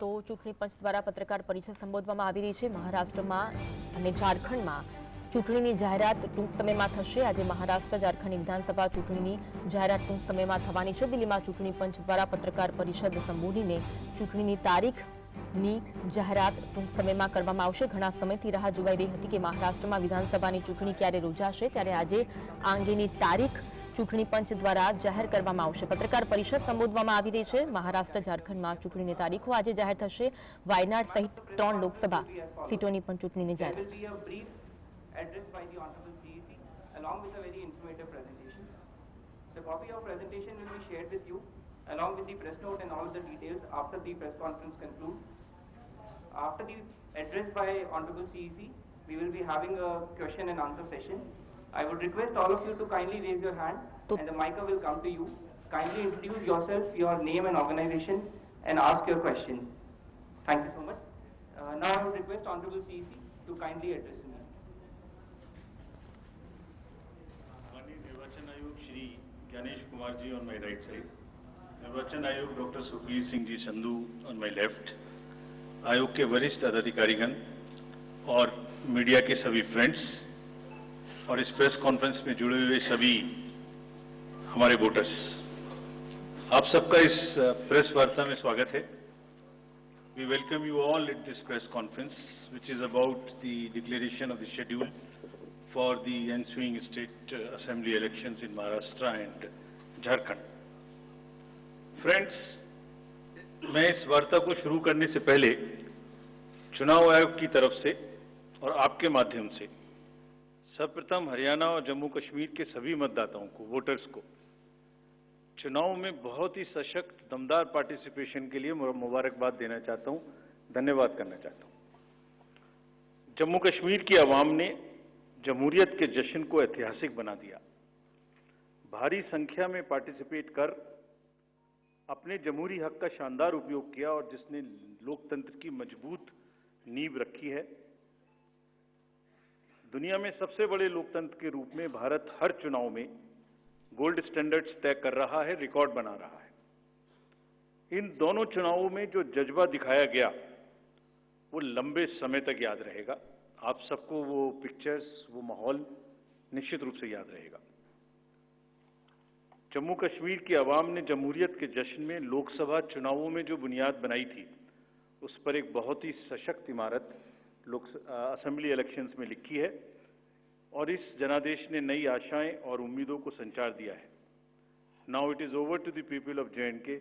તો ચૂંટણી પંચ દ્વારા પત્રકાર પરિષદ સંબોધવામાં આવી રહી છે। મહારાષ્ટ્રમાં અને ઝારખંડમાં ચૂંટણીની જાહેરાત ટૂંક સમયમાં થશે। આજે મહારાષ્ટ્ર ઝારખંડ વિધાનસભા ચૂંટણીની જાહેરાત ટૂંક સમયમાં થવાની છે। દિલ્હીમાં ચૂંટણી પંચ દ્વારા પત્રકાર પરિષદ સંબોધીને ચૂંટણીની તારીખની જાહેરાત ટૂંક સમયમાં કરવામાં આવશે। ઘણા સમયથી રાહ જોવાઈ રહી હતી કે મહારાષ્ટ્રમાં વિધાનસભાની ચૂંટણી ક્યારે યોજાશે, ત્યારે આજે આ અંગેની તારીખ ચૂંટણી પંચ દ્વારા જાહેર કરવામાં આવશે। પત્રકાર પરિષદ સંબોધવામાં આવી રહી છે। મહારાષ્ટ્ર ઝારખંડમાં ચૂંટણીની તારીખો આજે જાહેર થશે। વાયનાડ સહિત 3 લોકસભા સીટોની પણ ચૂંટણીની જાહેરાત। Address by the Honorable CEC along with a very informative presentation. The copy of presentation will be shared with you along with the press note and all the details after the press conference concludes. After the address by Honorable CEC, we will be having a question and answer session. I would request all of you to kindly raise your hand and the mic will come to you. Kindly introduce yourself, your name and organization, and ask your question. Thank you so much. Now I would request Honorable CEC to kindly address me. निर्वाचन आयोग Shri Gyanesh Kumar ji on my right side, निर्वाचन आयोग doctor Sukhbir Singh ji Sandhu on my left, आयोग के वरिष्ठ अधिकारीगण और media के सभी फ्रेंड्स और इस प्रेस कॉन्फ्रेंस में जुड़े हुए सभी हमारे वोटर्स, आप सबका इस प्रेस वार्ता में स्वागत है। We welcome you all at this press conference, which is about the declaration of the schedule for the ensuing state assembly elections in Maharashtra and Jharkhand. Friends, मैं इस वार्ता को शुरू करने से पहले चुनाव आयोग की तरफ से और आपके माध्यम से सर्वप्रथम हरियाणा और जम्मू कश्मीर के सभी मतदाताओं को, वोटर्स को चुनाव में बहुत ही सशक्त दमदार पार्टिसिपेशन के लिए मुबारकबाद देना चाहता हूं, धन्यवाद करना चाहता हूं। जम्मू कश्मीर की आवाम ने जमहूरियत के जश्न को ऐतिहासिक बना दिया। भारी संख्या में पार्टिसिपेट कर अपने जमहूरी हक का शानदार उपयोग किया और जिसने लोकतंत्र की मजबूत नींव रखी है। दुनिया में सबसे बड़े लोकतंत्र के रूप में भारत हर चुनाव में गोल्ड स्टैंडर्ड्स तय कर रहा है, रिकॉर्ड बना रहा है। इन दोनों चुनावों में जो जज्बा दिखाया गया वो लंबे समय तक याद रहेगा। आप सबको वो पिक्चर्स, वो माहौल निश्चित रूप से याद रहेगा। जम्मू कश्मीर की आवाम ने जमहूरियत के जश्न में लोकसभा चुनावों में जो बुनियाद बनाई थी, उस पर एक बहुत ही सशक्त इमारत असेंबली इलेक्शंस में लिखी है और इस जनादेश ने नई आशाएं और उम्मीदों को संचार दिया है। Now it is over to the people of J&K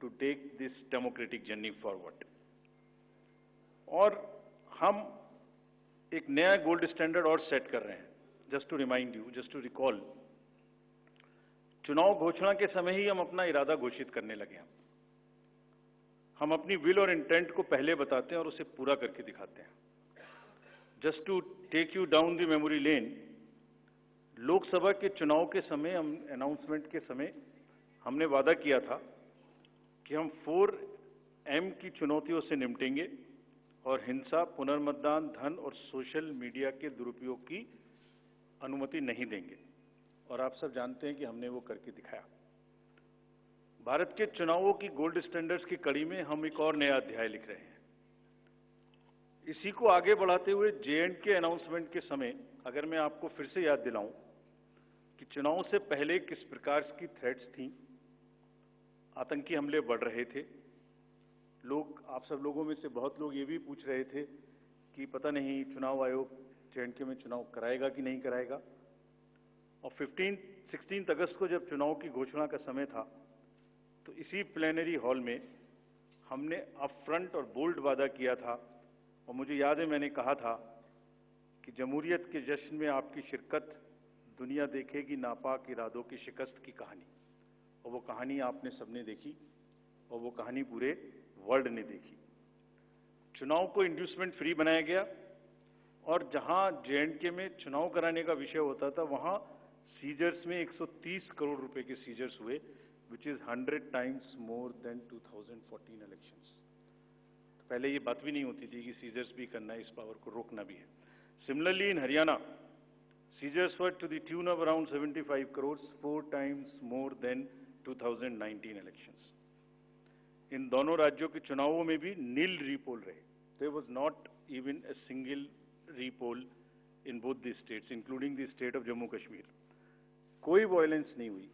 to take this democratic journey forward. और हम एक नया गोल्ड स्टैंडर्ड और सेट कर रहे हैं। Just to remind you, just to recall, चुनाव घोषणा के समय ही हम अपना इरादा घोषित करने लगे हैं। हम अपनी विल और इंटेंट को पहले बताते हैं और उसे पूरा करके दिखाते हैं। Just to take you down the memory lane, Lok Sabha के चुनाव के समय, हम अनाउंसमेंट के समय हमने वादा किया था कि हम 4M की चुनौतियों से निपटेंगे और हिंसा, पुनर्मतदान, धन और सोशल मीडिया के दुरुपयोग की अनुमति नहीं देंगे। और आप सब जानते हैं कि हमने वो करके दिखाया। भारत के चुनावों की गोल्ड स्टैंडर्ड्स की कड़ी में हम एक और नया अध्याय लिख रहे हैं। इसी को आगे बढ़ाते हुए J&K अनाउंसमेंट के समय अगर मैं आपको फिर से याद दिलाऊं कि चुनाव से पहले किस प्रकार की थ्रेट्स थी, आतंकी हमले बढ़ रहे थे। लोग, आप सब लोगों में से बहुत लोग ये भी पूछ रहे थे कि पता नहीं चुनाव आयोग J&K में चुनाव कराएगा कि नहीं कराएगा। और 16 अगस्त को जब चुनाव की घोषणा का समय था, तो इसी प्लेनरी हॉल में हमने अप फ्रंट और बोल्ड वादा किया था। और मुझे याद है मैंने कहा था कि जमहूरियत के जश्न में आपकी शिरकत दुनिया देखेगी नापाक इरादों की शिकस्त की कहानी। और वो कहानी आपने सबने देखी और वो कहानी पूरे वर्ल्ड ने देखी। चुनाव को इंड्यूसमेंट फ्री बनाया गया और जहां J&K में चुनाव कराने का विषय होता था, वहां सीजर्स में 130 करोड़ रुपए के सीजर्स हुए, which is 100 times more than 2014 elections. तो पहले ये बात भी नहीं होती थी कि सीजर्स भी करना है, इस पावर को रोकना भी है। Similarly in Haryana, seizures were to the tune of around 75 crores, 4 times more than 2019 elections. इन दोनों राज्यों के चुनावों में भी नील रीपोल रहे. There was not even a single repoll in both the states including the state of Jammu Kashmir. कोई violence नहीं हुई,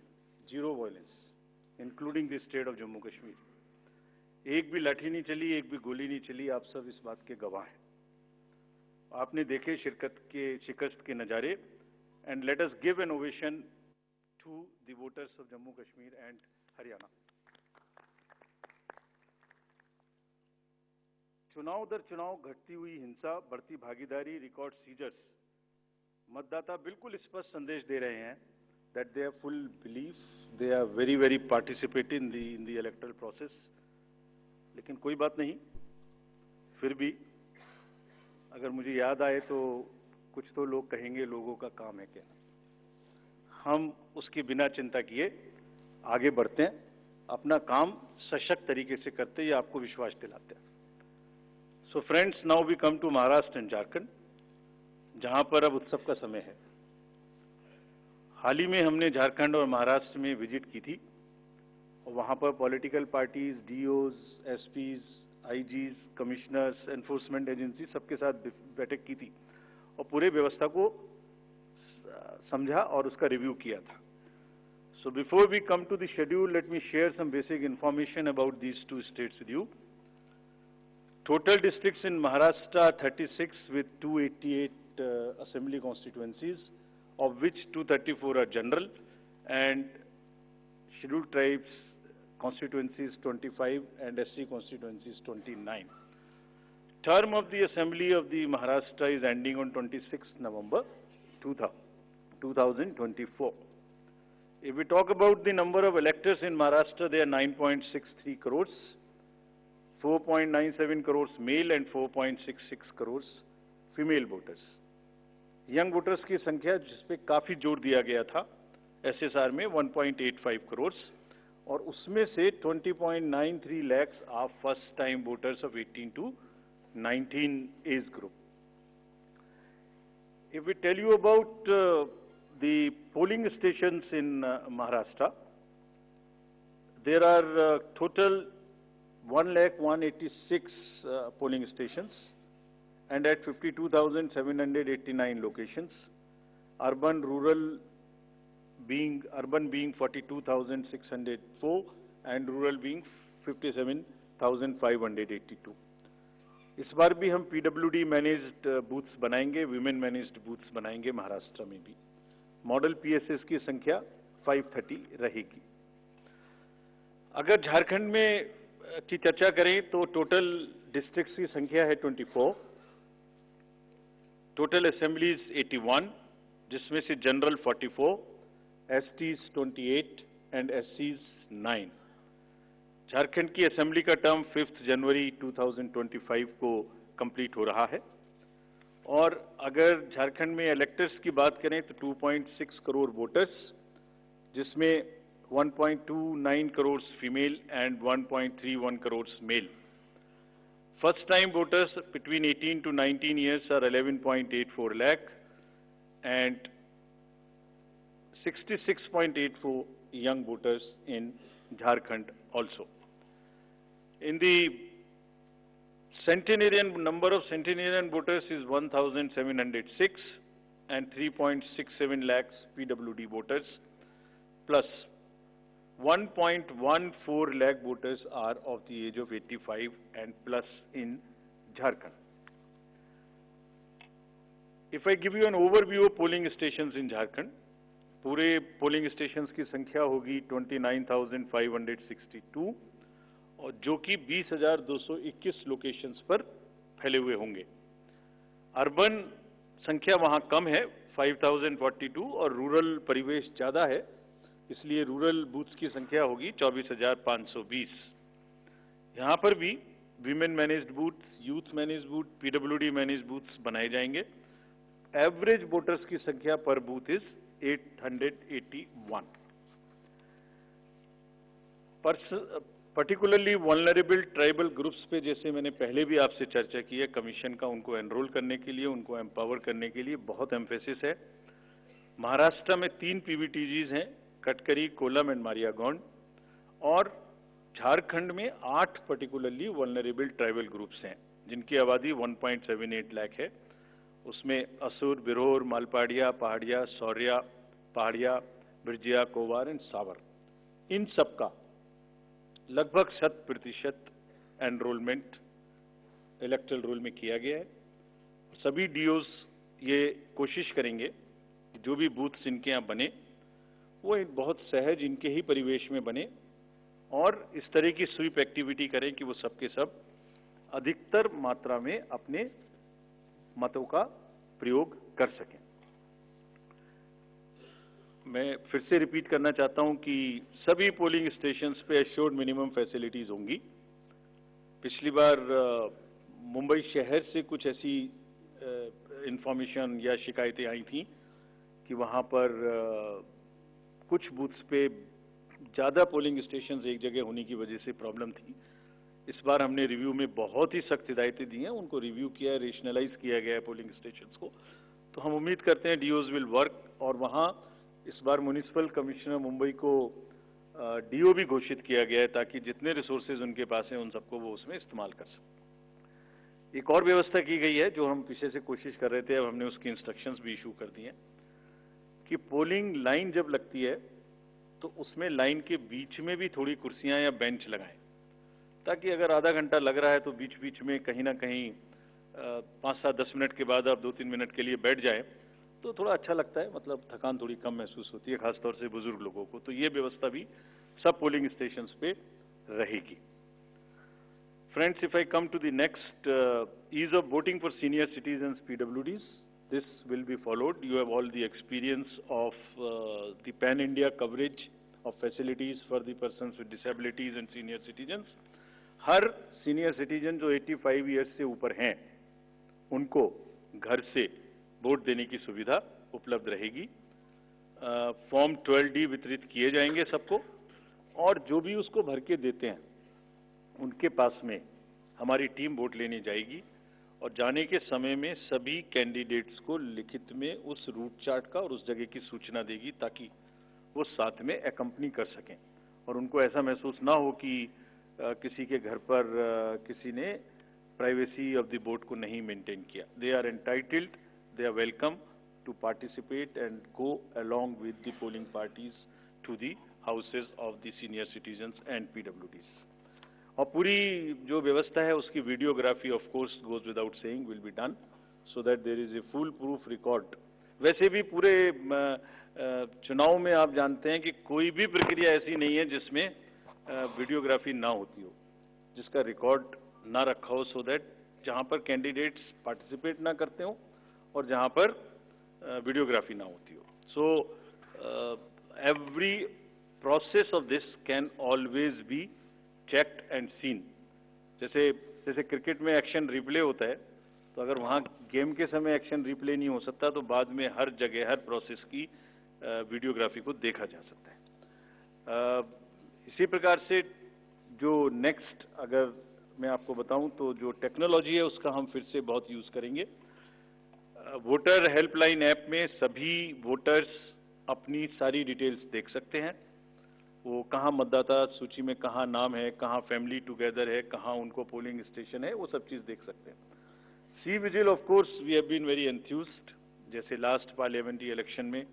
zero violence including the state of Jammu Kashmir. एक भी लाठी नहीं चली, एक भी गोली नहीं चली. आप सब इस बात के गवाह हैं. आपने देखे शिकस्त के नज़ारे. And let us give an ovation to the voters of Jammu Kashmir and Haryana. चुनाव दर चुनाव घटती हुई हिंसा, बढ़ती भागीदारी, रिकॉर्ड सीजर्स, मतदाता बिल्कुल स्पष्ट संदेश दे रहे हैं that they have full belief, they are very participate in the electoral process. लेकिन कोई बात नहीं, फिर भी अगर मुझे याद आए तो कुछ तो लोग कहेंगे लोगों का काम है क्या. हम उसके बिना चिंता किए आगे बढ़ते हैं, अपना काम सशक्त तरीके से करते हैं, ये आपको विश्वास दिलाते हैं. So friends, now we come to Maharashtra and Jharkhand, जहां पर अब उत्सव का समय है. हाल ही में हमने झारखंड और महाराष्ट्र में विजिट की थी और वहां पर political parties, DOs, SPs, IGs, commissioners, enforcement agency सबके साथ बैठक की थी और पूरे व्यवस्था को समझा और उसका रिव्यू किया था. So before we come to the schedule, let me share some basic information about these two states with you. Total districts in Maharashtra are 36 with 288 assembly constituencies, of which 234 are general and scheduled tribes constituencies 25 and SC constituencies 29. Term of the assembly of the Maharashtra is ending on 26th November 2024. If we talk about the number of electors in Maharashtra, they are 9.63 crores. 4.97 crores male and 4.66 crores female voters. Young voters की संख्या जिस पे काफी जोर दिया गया था SSR में 1.85 करोड़ और उसमें से 20.93 lakhs are first time voters of 18 to 19 age group. If we tell you about the polling stations in Maharashtra, there are total 1,186 polling stations and at 52,789 locations. Urban being 42,604 and rural being 57,582. इस बार भी हम PWD managed booths बनाएंगे, women managed booths बनाएंगे महाराष्ट्र में भी. Model PSS की संख्या 530 रहेगी. अगर झारखंड में की चर्चा करें तो टोटल डिस्ट्रिक्ट्स की संख्या है 24, टोटल असेंबलीज 81, जिसमें से जनरल 44, एसटीज 28 एंड एससीज 9. झारखंड की असेंबली का टर्म 5 जनवरी 2025 को कंप्लीट हो रहा है और अगर झारखंड में इलेक्टर्स की बात करें तो 2.6 करोड़ वोटर्स, जिसमें 1.29 crores female and 1.31 crores male. First time voters between 18 to 19 years are 11.84 lakh and 66.84 young voters in Jharkhand also. In the number of centenarian voters is 1,706 and 3.67 lakhs PWD voters plus 1.14 lakh voters are of the age of 85 and plus in Jharkhand. If I give you an overview of polling stations in Jharkhand, पूरे polling stations की संख्या होगी 29,562 और जो कि 20,221 locations पर फैले हुए होंगे. अर्बन संख्या वहां कम है 5,042 और रूरल परिवेश ज्यादा है, इसलिए रूरल बूथ्स की संख्या होगी 24,520. यहां पर भी women managed booths, youth managed booth, PWD managed booths बनाए जाएंगे. एवरेज वोटर्स की संख्या पर booth is 881. Particularly vulnerable tribal groups पे जैसे मैंने पहले भी आपसे चर्चा की है, कमीशन का उनको एनरोल करने के लिए, उनको एम्पावर करने के लिए बहुत एम्फेसिस है. महाराष्ट्र में 3 पीवीटीजीज हैं, कटकरी, कोलम एंड मारियागौंड, और झारखंड में 8 पर्टिकुलरली वल्नरेबल ट्राइबल ग्रुप्स हैं जिनकी आबादी 1.78 लाख है। उसमें असुर, बिरहोर, मालपाड़िया, पहाड़िया, सौर्या, पहाड़िया, बिरजिया, कोवार एंड सावर, इन सबका लगभग 100% एनरोलमेंट इलेक्टोरल रोल में किया गया है। सभी डीओज ये कोशिश करेंगे कि जो भी बूथ्स इनके यहाँ बने वो एक बहुत सहज इनके ही परिवेश में बने और इस तरह की स्वीप एक्टिविटी करें कि वो सबके सब अधिकतर मात्रा में अपने मतों का प्रयोग कर सकें। मैं फिर से रिपीट करना चाहता हूं कि सभी पोलिंग स्टेशंस पे एश्योर्ड मिनिमम फैसिलिटीज होंगी। पिछली बार मुंबई शहर से कुछ ऐसी इंफॉर्मेशन या शिकायतें आई थी कि वहां पर कुछ बूथ्स पे ज़्यादा पोलिंग स्टेशंस एक जगह होने की वजह से प्रॉब्लम थी। इस बार हमने रिव्यू में बहुत ही सख्त हिदायतें दी हैं, उनको रिव्यू किया, रेशनलाइज किया गया है पोलिंग स्टेशंस को। तो हम उम्मीद करते हैं डीओज विल वर्क, और वहाँ इस बार म्युनिसिपल कमिश्नर मुंबई को डीओ भी घोषित किया गया है ताकि जितने रिसोर्सेज उनके पास हैं उन सबको वो उसमें इस्तेमाल कर सकें। एक और व्यवस्था की गई है जो हम पीछे से कोशिश कर रहे थे, अब हमने उसकी इंस्ट्रक्शंस भी इशू कर दी हैं कि पोलिंग लाइन जब लगती है तो उसमें लाइन के बीच में भी थोड़ी कुर्सियां या बेंच लगाएं, ताकि अगर आधा घंटा लग रहा है तो बीच बीच में कहीं ना कहीं 5-7-10 मिनट के बाद आप 2-3 मिनट के लिए बैठ जाएं तो थोड़ा अच्छा लगता है, मतलब थकान थोड़ी कम महसूस होती है, खासतौर से बुजुर्ग लोगों को। तो ये व्यवस्था भी सब पोलिंग स्टेशंस पे रहेगी। Friends, if I come to the next, ease of voting for senior citizens PWDs, this will be followed. You have all the experience of the pan-India coverage of facilities for the persons with disabilities and senior citizens. Her senior citizen जो 85 years से ऊपर हैं, उनको घर से vote देने की सुविधा उपलब्ध रहेगी। फॉर्म 12D वितरित किए जाएंगे सबको, और जो भी उसको भर के देते हैं उनके पास में हमारी टीम वोट लेने जाएगी और जाने के समय में सभी कैंडिडेट्स को लिखित में उस रूट चार्ट का और उस जगह की सूचना देगी ताकि वो साथ में एकम्पनी कर सकें और उनको ऐसा महसूस ना हो कि किसी के घर पर किसी ने प्राइवेसी ऑफ द वोट को नहीं मेंटेन किया। They are entitled, they are welcome to participate and go along with the polling parties to the houses of the senior citizens and PWDs। और पूरी जो व्यवस्था है उसकी videography of course goes without saying will be done so that there is a full proof record. वैसे भी पूरे चुनाव में आप जानते हैं कि कोई भी प्रक्रिया ऐसी नहीं है जिसमें वीडियोग्राफी ना होती हो, जिसका रिकॉर्ड ना रखा हो, सो दैट जहां पर कैंडिडेट्स पार्टिसिपेट ना करते हो और जहां पर वीडियोग्राफी ना होती हो। So every process of this can always be checked and seen. जैसे क्रिकेट में एक्शन रिप्ले होता है, तो अगर वहाँ गेम के समय एक्शन रिप्ले नहीं हो सकता तो बाद में हर जगह हर प्रोसेस की वीडियोग्राफी को देखा जा सकता है। इसी प्रकार से जो नेक्स्ट अगर मैं आपको बताऊं तो जो टेक्नोलॉजी है उसका हम फिर से बहुत यूज करेंगे। वोटर हेल्पलाइन ऐप में सभी वोटर्स अपनी सारी डिटेल्स देख सकते हैं, वो कहाँ मतदाता सूची में कहाँ नाम है, कहाँ फैमिली टुगेदर है, कहाँ उनको पोलिंग स्टेशन है, वो सब चीज़ देख सकते हैं। See vigil of course we have been very enthused. जैसे लास्ट पार्लियामेंट्री इलेक्शन में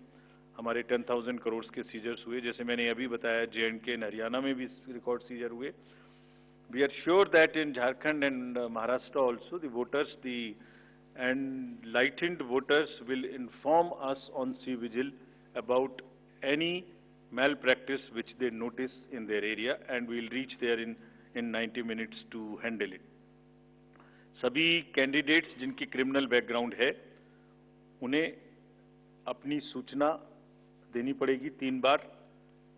हमारे 10,000 करोड़ के सीजर्स हुए, जैसे मैंने अभी बताया J&K एंड हरियाणा में भी रिकॉर्ड सीजर हुए। We are sure that in Jharkhand and Maharashtra also the voters the enlightened voters will inform us on C Vigil about any malpractice which they notice in their area and we will reach there in 90 minutes to handle it. सभी candidates जिनकी criminal background है उन्हें अपनी सूचना देनी पड़ेगी 3 बार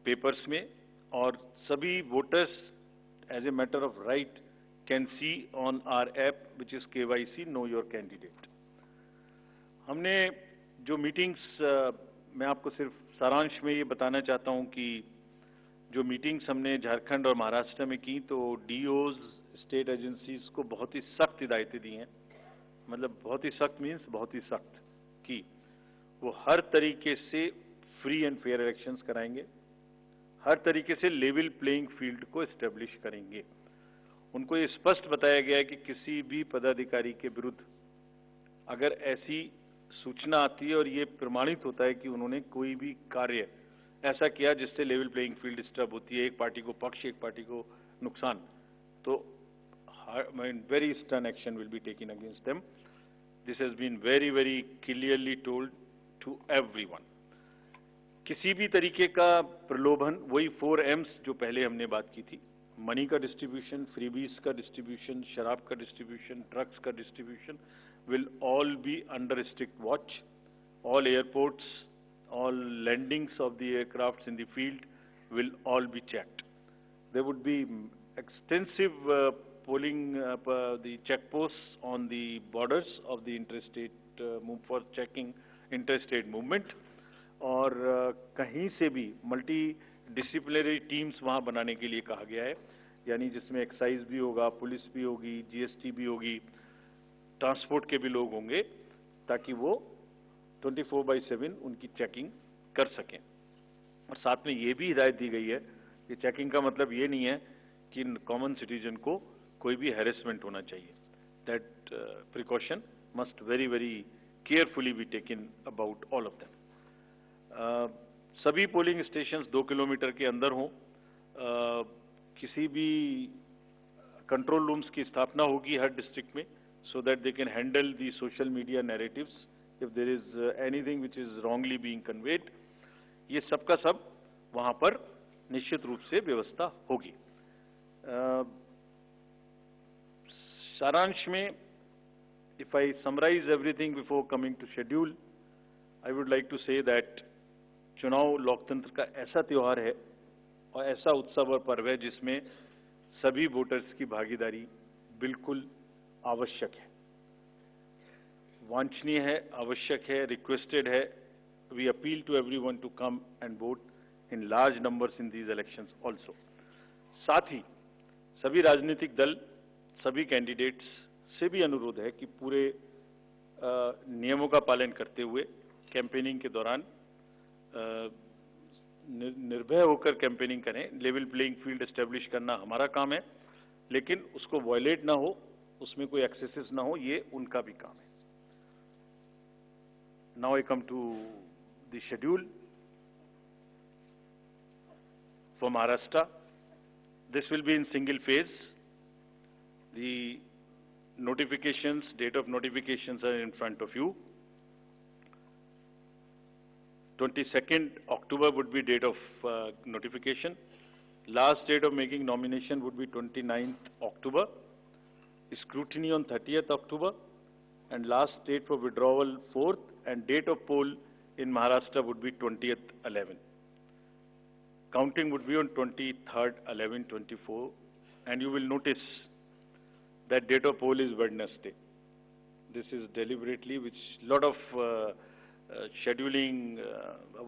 papers में, और सभी voters as a matter of right can see on our app which is KYC know your candidate. हमने जो मीटिंग्स मैं आपको सिर्फ सारांश में ये बताना चाहता हूं कि जो मीटिंग्स हमने झारखंड और महाराष्ट्र में की तो डीओज स्टेट एजेंसीज को बहुत ही सख्त हिदायतें दी हैं। मतलब बहुत ही सख्त मीन्स बहुत ही सख्त कि वो हर तरीके से फ्री एंड फेयर इलेक्शंस कराएंगे, हर तरीके से लेवल प्लेइंग फील्ड को एस्टेब्लिश करेंगे। उनको ये स्पष्ट बताया गया है कि किसी भी पदाधिकारी के विरुद्ध अगर ऐसी सूचना आती है और ये प्रमाणित होता है कि उन्होंने कोई भी कार्य ऐसा किया जिससे लेवल प्लेइंग फील्ड डिस्टर्ब होती है, एक पार्टी को पक्ष एक पार्टी को नुकसान, तो very stern action will be taken against them. This has been very, very clearly told to everyone. किसी भी तरीके का प्रलोभन, वही 4 M's जो पहले हमने बात की थी, मनी का डिस्ट्रीब्यूशन, फ्रीबीज का डिस्ट्रीब्यूशन, शराब का डिस्ट्रीब्यूशन, ड्रग्स का distribution will all be under strict watch. All airports, all landings of the aircrafts in the field will all be checked. There would be extensive polling, the checkposts on the borders of the interstate for checking interstate movement. और कहीं से भी multi disciplinary teams वहाँ बनाने के लिए कहा गया है, यानी जिसमें एक्साइज भी होगा, पुलिस भी होगी, जीएसटी भी होगी, ट्रांसपोर्ट के भी लोग होंगे, ताकि वो 24/7 उनकी चेकिंग कर सकें। और साथ में ये भी हिदायत दी गई है कि चेकिंग का मतलब ये नहीं है कि कॉमन सिटीजन को कोई भी हैरेसमेंट होना चाहिए। That precaution must very very carefully be taken about all of them. सभी पोलिंग स्टेशंस 2 किलोमीटर के अंदर हों। किसी भी कंट्रोल रूम्स की स्थापना होगी हर डिस्ट्रिक्ट में, so that they can handle the social media narratives if there is anything which is wrongly being conveyed. ये सब का सब वहाँ पर निश्चित रूप से व्यवस्था होगी। सारांश में, if I summarize everything before coming to schedule, I would like to say that चुनाव लोकतंत्र का ऐसा त्योहार है और ऐसा उत्सव और पर्व है जिसमें सभी वोटर्स की भागीदारी बिल्कुल आवश्यक है, वांछनीय है, आवश्यक है, रिक्वेस्टेड है। We appeal to everyone to come and vote in large numbers in these elections also. साथ ही सभी राजनीतिक दल, सभी कैंडिडेट्स से भी अनुरोध है कि पूरे नियमों का पालन करते हुए कैंपेनिंग के दौरान निर्भय होकर कैंपेनिंग करें। लेवल प्लेइंग फील्ड एस्टेब्लिश करना हमारा काम है, लेकिन उसको वायलेट ना हो, उसमें कोई एक्सेसेस ना हो, ये उनका भी काम है। Now I come to the schedule for Maharashtra. This will be in single phase. The notifications, date of notifications are in front of you. 22nd October would be date of notification. Last date of making nomination would be 29th October. Scrutiny on 30th October. And last date for withdrawal 4th, and date of poll in Maharashtra would be 20th 11. Counting would be on 23rd 11/24, and you will notice that date of poll is Wednesday. This is deliberately, which lot of scheduling,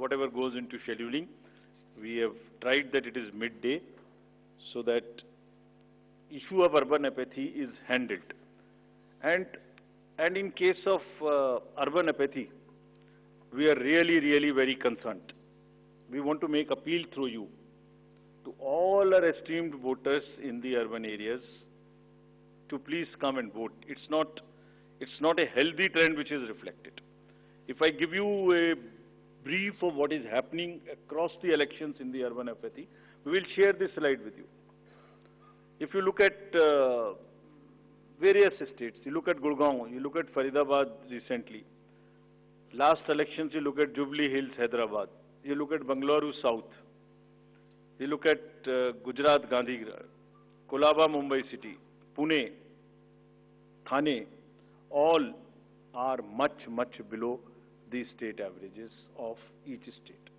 whatever goes into scheduling, we have tried that it is midday, so that issue of urban apathy is handled. And in case of urban apathy, we are really very concerned. We want to make appeal through you to all our esteemed voters in the urban areas to please come and vote. It's not a healthy trend which is reflected. If I give you a brief of what is happening across the elections in the urban apathy, we will share this slide with you. If you look at various states, you look at Gurgaon, you look at Faridabad recently. Last elections, you look at Jubilee Hills, Hyderabad. You look at Bangalore South. You look at Gujarat, Gandhigram, Kolaba, Mumbai City, Pune, Thane, all are much below the state averages of each state.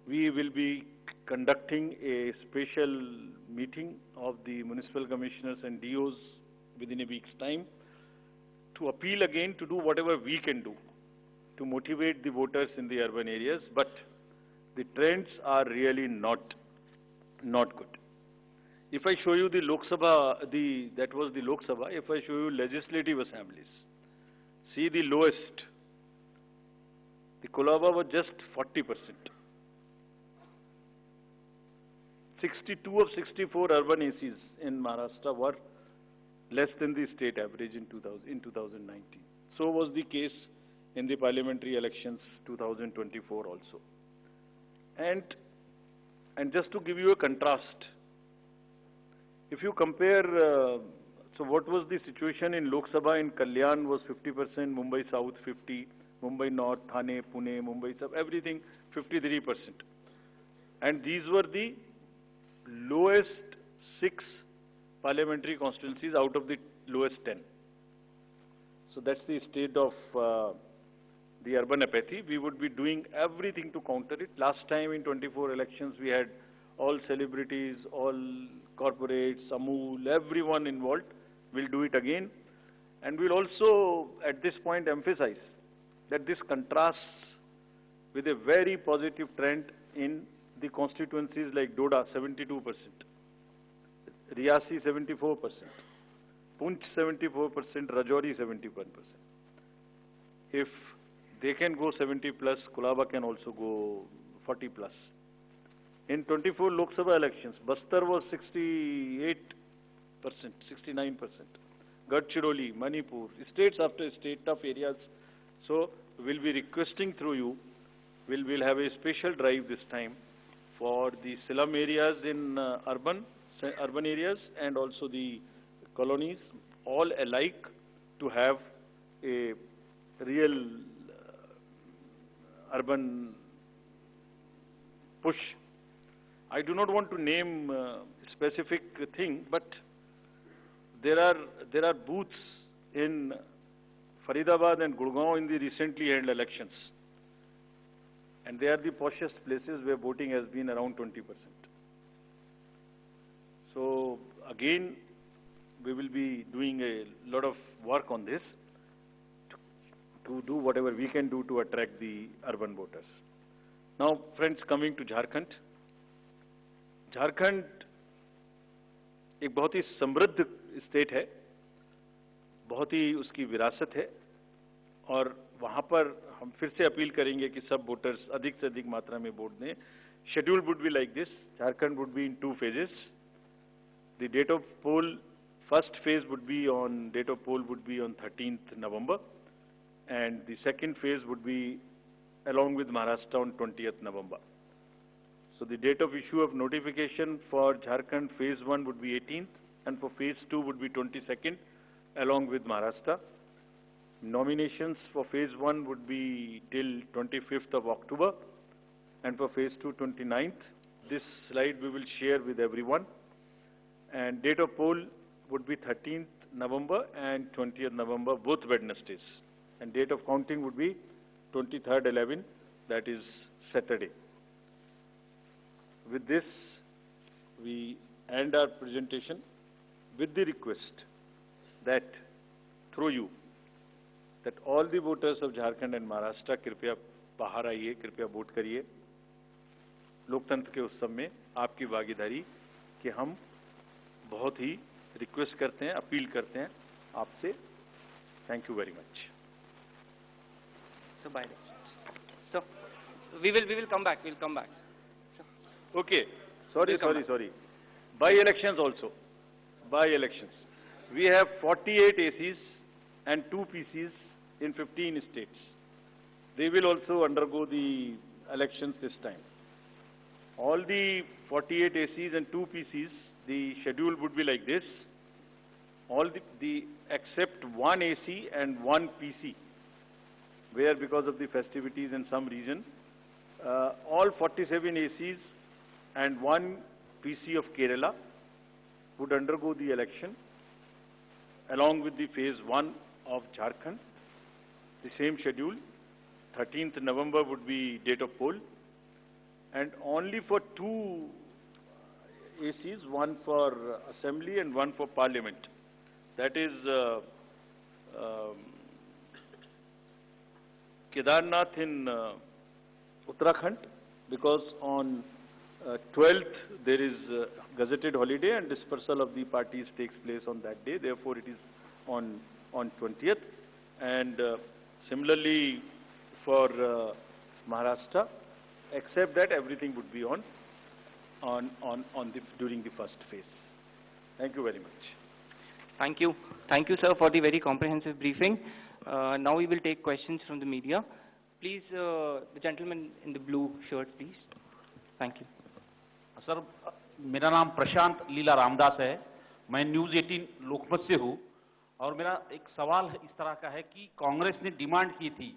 We will be conducting a special meeting of the municipal commissioners and DOs within a week's time to appeal again to do whatever we can do to motivate the voters in the urban areas, but the trends are really not good. If I show you the Lok Sabha, that was the Lok Sabha. If I show you legislative assemblies, see the lowest. The Kolaba was just 40%. 62 of 64 urban ACs in Maharashtra were less than the state average in 2019. So was the case in the parliamentary elections 2024 also. And just to give you a contrast, if you compare, so what was the situation in Lok Sabha in Kalyan was 50%, Mumbai South 50, Mumbai North, Thane, Pune, Mumbai South, everything 53%. And these were the lowest 6 parliamentary constituencies out of the lowest 10. So that's the state of the urban apathy. We would be doing everything to counter it. Last time in 24 elections, we had all celebrities, all corporates, Amul, everyone involved. We'll do it again. And we'll also, at this point, emphasize that this contrasts with a very positive trend in the constituencies like Doda, 72%, Riyasi, 74%, Punch, 74%, Rajouri, 71%. If they can go 70 plus, Kolaba can also go 40 plus. In 24 Lok Sabha elections, Bastar was 68%, 69%. Gadchiroli, Manipur, states after state of areas. So we'll be requesting through you, we'll have a special drive this time for the slum areas in urban areas and also the colonies, all alike, to have a real urban push. I do not want to name specific thing, but there are booths in Faridabad and Gurgaon in the recently held elections, and they are the poshest places where voting has been around 20%. So again, we will be doing a lot of work on this to do whatever we can do to attract the urban voters. Now, friends, coming to Jharkhand. Jharkhand एक बहुत ही समृद्ध state है, बहुत ही उसकी विरासत है, और वहाँ पर हम फिर से अपील करेंगे कि सब वोटर्स अधिक से अधिक मात्रा में वोट दें. Schedule would be like this. Jharkhand would be in 2 phases. The date of poll, first phase would be on, date of poll would be on 13th November, and the second phase would be along with Maharashtra on 20th November. So the date of issue of notification for Jharkhand phase 1 would be 18th, and for phase 2 would be 22nd, along with Maharashtra. Nominations for phase 1 would be till 25th of October, and for phase 2, 29th. This slide we will share with everyone. And date of poll would be 13th November and 20th November, both Wednesdays. And date of counting would be 23rd 11, that is Saturday. With this, we end our presentation with the request that through you, that all the voters of Jharkhand and Maharashtra कृपया बाहर आइए, कृपया vote करिए. लोकतंत्र के उत्सव में आपकी भागीदारी कि हम बहुत ही रिक्वेस्ट करते हैं, अपील करते हैं आपसे. Thank you very much. So by so we will come back. We'll come back. Okay. Sorry. By-elections also. By-elections. We have 48 ACs and 2 PCs in 15 states. They will also undergo the elections this time. All the 48 ACs and 2 PCs, the schedule would be like this. All the except 1 AC and 1 PC, where because of the festivities in some region, all 47 ACs and 1 PC of Kerala would undergo the election along with the phase 1 of Jharkhand. The same schedule. 13th November would be date of poll, and only for 2 ACs, one for assembly and one for parliament. That is Kedarnath in Uttarakhand, because on 12th there is gazetted holiday and dispersal of the parties takes place on that day. Therefore, it is on 20th. And similarly for Maharashtra, except that everything would be on during the first phase. Thank you very much. Thank you, sir, for the very comprehensive briefing. Now we will take questions from the media. Please, the gentleman in the blue shirt, please. Thank you. Sir, मेरा नाम प्रशांत लीला रामदास है। मैं news 18 लोकमत से हूँ और मेरा एक सवाल इस तरह का है कि कांग्रेस ने डिमांड की थी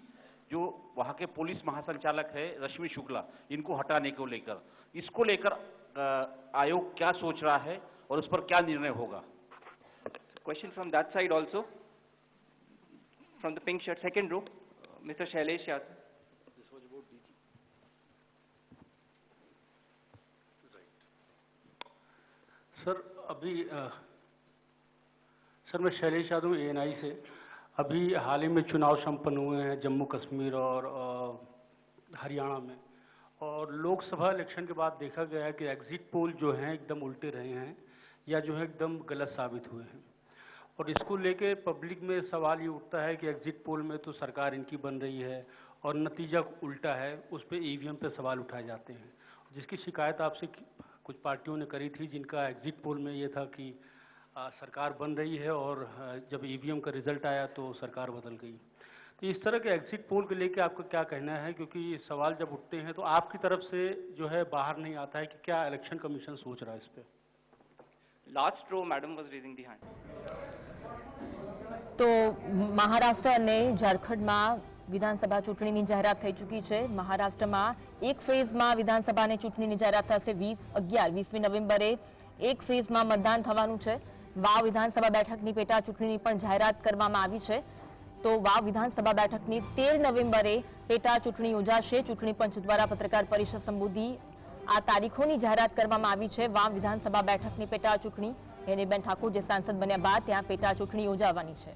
जो वहाँ के पुलिस महासंचालक है रश्मि शुक्ला, इनको हटाने को लेकर, इसको लेकर आयोग क्या सोच रहा है और उस पर क्या निर्णय होगा? Question from that side also. From the pink shirt, second row, Mr. Shailesh Yadav. Sir अभी सर मैं शैलेश यादव ANI से। अभी हाल ही में चुनाव संपन्न हुए हैं जम्मू कश्मीर और हरियाणा में, और लोकसभा इलेक्शन के बाद देखा गया है कि एग्जिट पोल जो हैं एकदम उल्टे रहे हैं या जो है एकदम गलत साबित हुए हैं, और इसको लेके पब्लिक में सवाल ये उठता है कि एग्जिट पोल में तो सरकार इनकी बन रही है और नतीजा उल्टा है, उस पर EVM पे सवाल उठाए जाते हैं, जिसकी शिकायत आपसे कुछ पार्टियों ने करी थी, जिनका एग्जिट पोल में ये था कि सरकार बन रही है और जब EVM का रिजल्ट आया तो सरकार बदल गई। तो इस तरह के एग्जिट पोल को लेके आपका क्या कहना है, क्योंकि सवाल जब उठते हैं तो आपकी तरफ से जो है बाहर नहीं आता है कि क्या इलेक्शन कमीशन सोच रहा है इस पर? Last row, madam was raising the hand. તો મહારાષ્ટ્ર અને ઝારખંડમાં વિધાનસભા ચૂંટણીની જાહેરાત થઈ ચૂકી છે। મહારાષ્ટ્રમાં એક ફેઝમાં વિધાનસભાની ચૂંટણીની જાહેરાત થશે 20મી નવેમ્બરે એક ફેઝમાં મતદાન થવાનું છે। વાવ વિધાનસભા બેઠકની પેટા ચૂંટણીની પણ જાહેરાત કરવામાં આવી છે। તો વાવ વિધાનસભા બેઠકની 13 નવેમ્બરે પેટા ચૂંટણી યોજાશે। ચૂંટણી પંચ દ્વારા પત્રકાર પરિષદ સંબોધી આ તારીખોની જાહેરાત કરવામાં આવી છે। વાવ વિધાનસભા બેઠકની પેટા ચૂંટણી હેનીબેન ઠાકોર જે સાંસદ બન્યા બાદ ત્યાં પેટા ચૂંટણી યોજાવાની છે।